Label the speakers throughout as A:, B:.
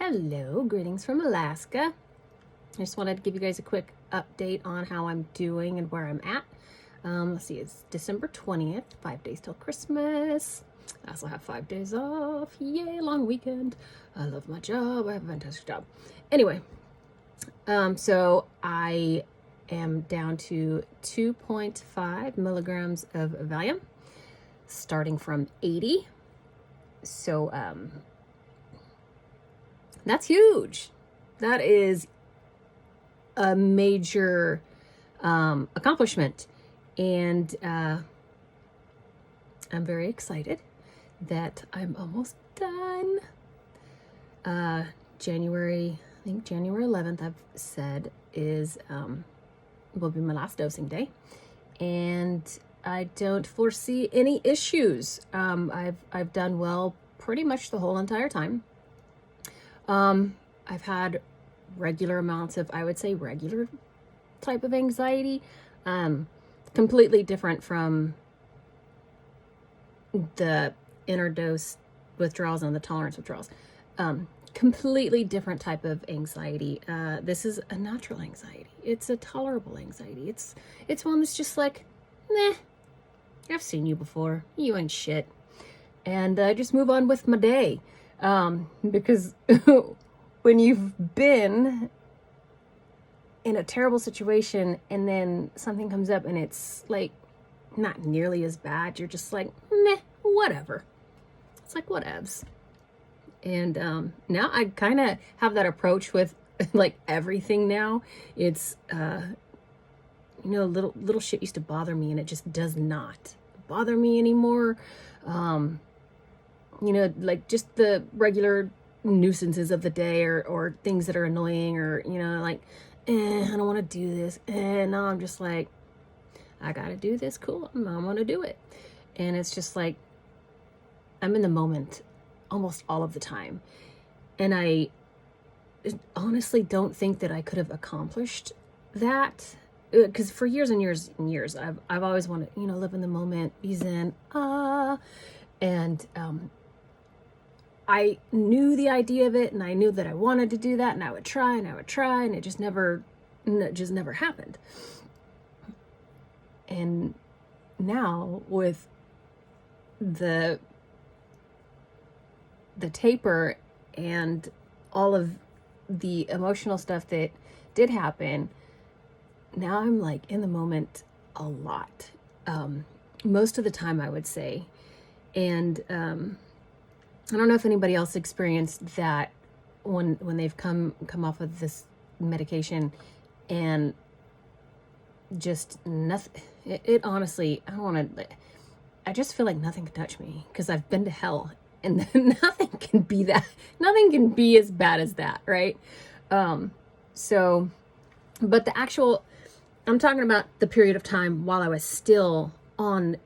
A: Hello, greetings from Alaska. I just wanted to give you guys a quick update on how I'm doing and where I'm at. Let's see, it's December 20th, 5 days till Christmas. I also have 5 days off. Yay, long weekend. I love my job. I have a fantastic job. Anyway, so I am down to 2.5 milligrams of Valium, starting from 80. So, that's huge. That is a major accomplishment. And I'm very excited that I'm almost done. January 11th, I've said, will be my last dosing day. And I don't foresee any issues. I've done well pretty much the whole entire time. I've had regular amounts of, I would say, regular type of anxiety, completely different from the interdose withdrawals and the tolerance withdrawals. Completely different type of anxiety. This is a natural anxiety. It's a tolerable anxiety. It's one that's just like, meh, I've seen you before. You ain't shit. And I just move on with my day. Because when you've been in a terrible situation and then something comes up and it's like not nearly as bad, you're just like, meh, whatever. It's like, whatevs. And now I kind of have that approach with like everything now. It's, little shit used to bother me and it just does not bother me anymore. Like just the regular nuisances of the day or things that are annoying or, I don't want to do this. And now I'm just like, I got to do this. Cool. I'm going to do it. And it's just like, I'm in the moment almost all of the time. And I honestly don't think that I could have accomplished that. Because for years and years and years, I've always wanted, live in the moment, be zen, and I knew the idea of it, and I knew that I wanted to do that, and I would try, and it just never happened. And now with the taper and all of the emotional stuff that did happen, now I'm like in the moment a lot, most of the time, I would say. And I don't know if anybody else experienced that when they've come off of this medication and just nothing. It honestly, I just feel like nothing can touch me because I've been to hell and nothing can be as bad as that, right? So, but I'm talking about the period of time while I was still on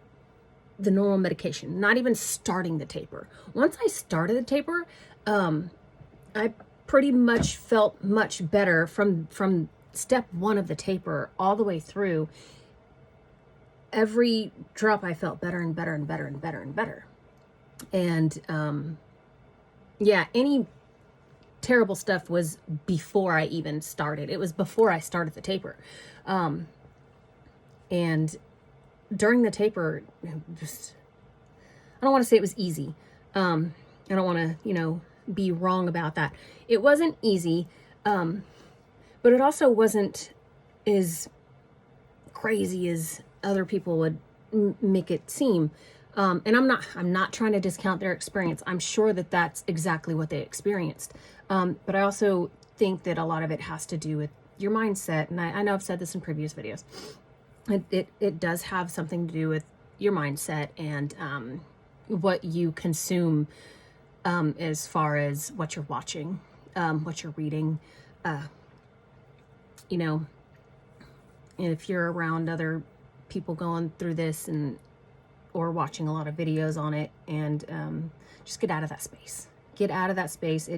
A: the normal medication, not even starting the taper. Once I started the taper, I pretty much felt much better from step one of the taper all the way through. Every drop I felt better and better and better and better and better. And any terrible stuff was before I even started. It was before I started the taper. And during the taper, I don't want to say it was easy. I don't want to, be wrong about that. It wasn't easy, but it also wasn't as crazy as other people would make it seem. And I'm not trying to discount their experience. I'm sure that that's exactly what they experienced. But I also think that a lot of it has to do with your mindset. And I know I've said this in previous videos. It does have something to do with your mindset and what you consume as far as what you're watching, what you're reading. If you're around other people going through this or watching a lot of videos on it, and just get out of that space. Get out of that space.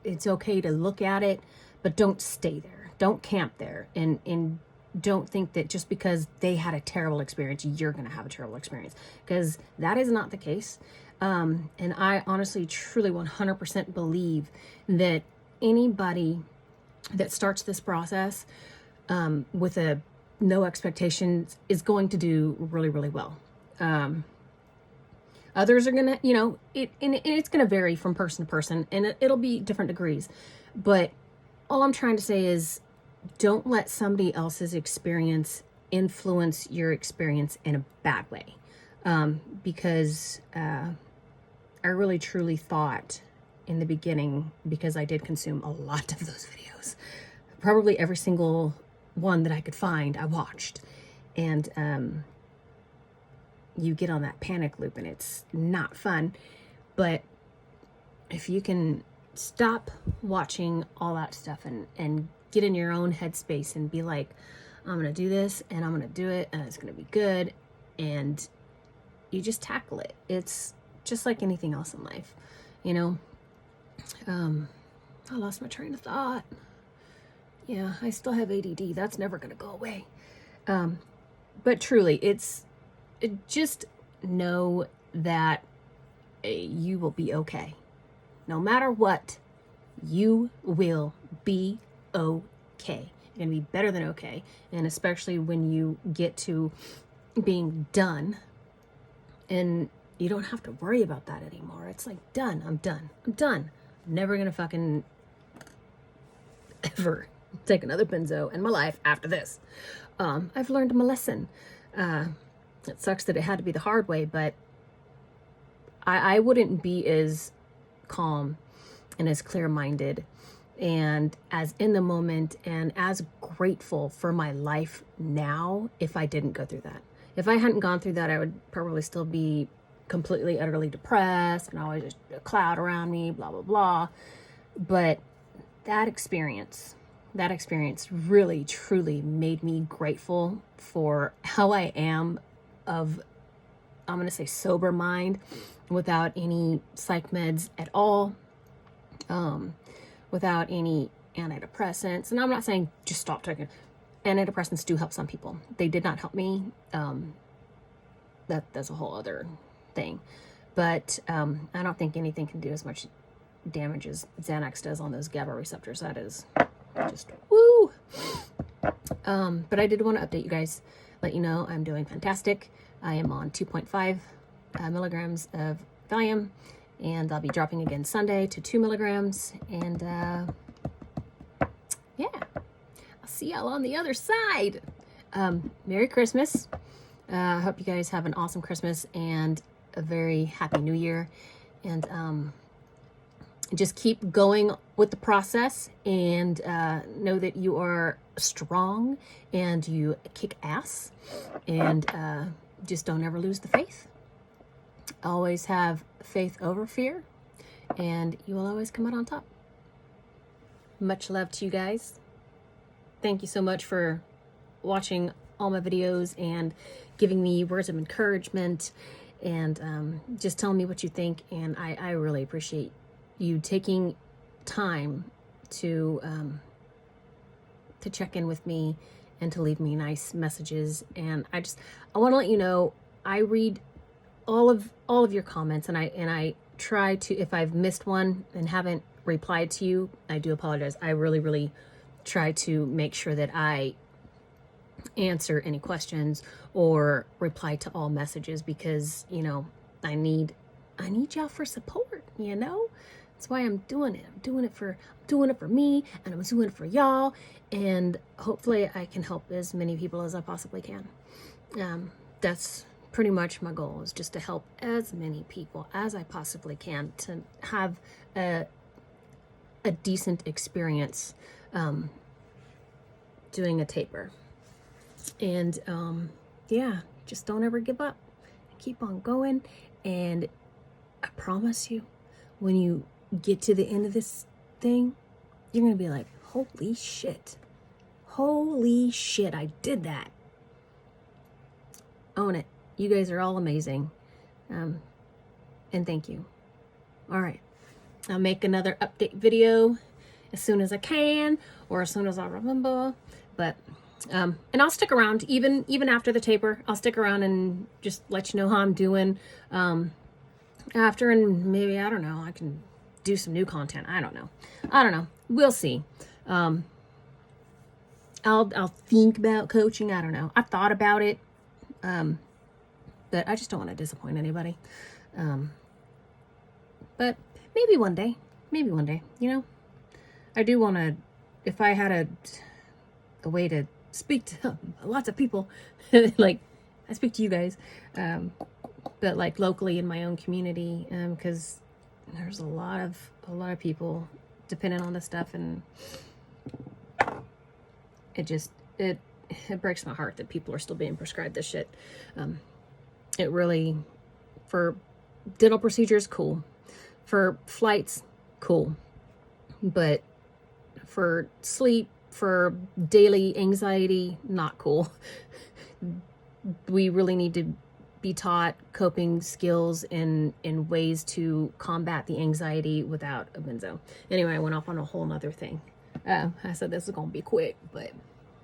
A: It's okay to look at it, but don't stay there. Don't camp there. And don't think that just because they had a terrible experience, you're going to have a terrible experience, because that is not the case. And I honestly, truly 100% believe that anybody that starts this process with a no expectations is going to do really, really well. Others are gonna, and it's gonna vary from person to person, and it'll be different degrees. But all I'm trying to say is, don't let somebody else's experience influence your experience in a bad way. Because I really truly thought in the beginning, because I did consume a lot of those videos, probably every single one that I could find, I watched. And you get on that panic loop and it's not fun. But if you can stop watching all that stuff and get in your own headspace and be like, I'm going to do this and I'm going to do it and it's going to be good. And you just tackle it. It's just like anything else in life, I lost my train of thought. Yeah, I still have ADD. That's never going to go away. But truly, just know that you will be okay. No matter what, you will be okay. You're going to be better than okay. And especially when you get to being done and you don't have to worry about that anymore. It's like, done. I'm done. I'm never going to fucking ever take another benzo in my life after this. I've learned my lesson. It sucks that it had to be the hard way, but I wouldn't be as calm and as clear-minded and as in the moment and as grateful for my life now if I didn't go through that. If I hadn't gone through that, I would probably still be completely, utterly depressed and always just a cloud around me, blah, blah, blah. But that experience really, truly made me grateful for how I am I'm going to say sober mind, without any psych meds at all, without any antidepressants. And I'm not saying just stop taking antidepressants. Do help some people. They did not help me. That's a whole other thing. But I don't think anything can do as much damage as Xanax does on those GABA receptors. That is just woo. But I did want to update you guys, let you know I'm doing fantastic. I am on 2.5 milligrams of Valium, and I'll be dropping again Sunday to 2 milligrams. And yeah, I'll see y'all on the other side. Merry Christmas. I hope you guys have an awesome Christmas and a very happy New Year. And just keep going with the process, and know that you are strong and you kick ass, and just don't ever lose the faith. Always have faith over fear, and you will always come out on top. Much love to you guys. Thank you so much for watching all my videos and giving me words of encouragement and just telling me what you think. And I really appreciate you taking time to check in with me and to leave me nice messages. And I want to let you know, I read all of your comments, and I try to, if I've missed one and haven't replied to you, I do apologize. I really try to make sure that I answer any questions or reply to all messages, because I need y'all for support. That's why I'm doing it. I'm doing it for me, and I'm doing it for y'all, and hopefully I can help as many people as I possibly can. That's pretty much my goal, is just to help as many people as I possibly can to have a decent experience doing a taper. And yeah, just don't ever give up. Keep on going, and I promise you, when you get to the end of this thing, you're gonna be like, holy shit, I did that. Own it. You guys are all amazing, and thank you. All right, I'll make another update video as soon as I can, or as soon as I remember. But and I'll stick around even after the taper. I'll stick around and just let you know how I'm doing. after, and maybe, I don't know, I can do some new content. I don't know. We'll see. I'll think about coaching. I don't know. I thought about it. But I just don't want to disappoint anybody. But maybe one day, you know, I do want to, if I had a way to speak to lots of people, like I speak to you guys, but like locally in my own community, because there's a lot of people dependent on this stuff, and it breaks my heart that people are still being prescribed this shit. It really, for dental procedures, cool. For flights, cool. But for sleep, for daily anxiety, not cool. We really need to be taught coping skills and ways to combat the anxiety without a benzo. Anyway, I went off on a whole nother thing. I said this is going to be quick, but,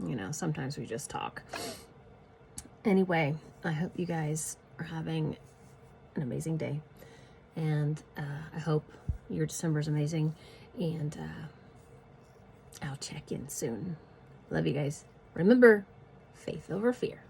A: you know, sometimes we just talk. Anyway, I hope you guys are having an amazing day. And I hope your December is amazing. And I'll check in soon. Love you guys. Remember, faith over fear.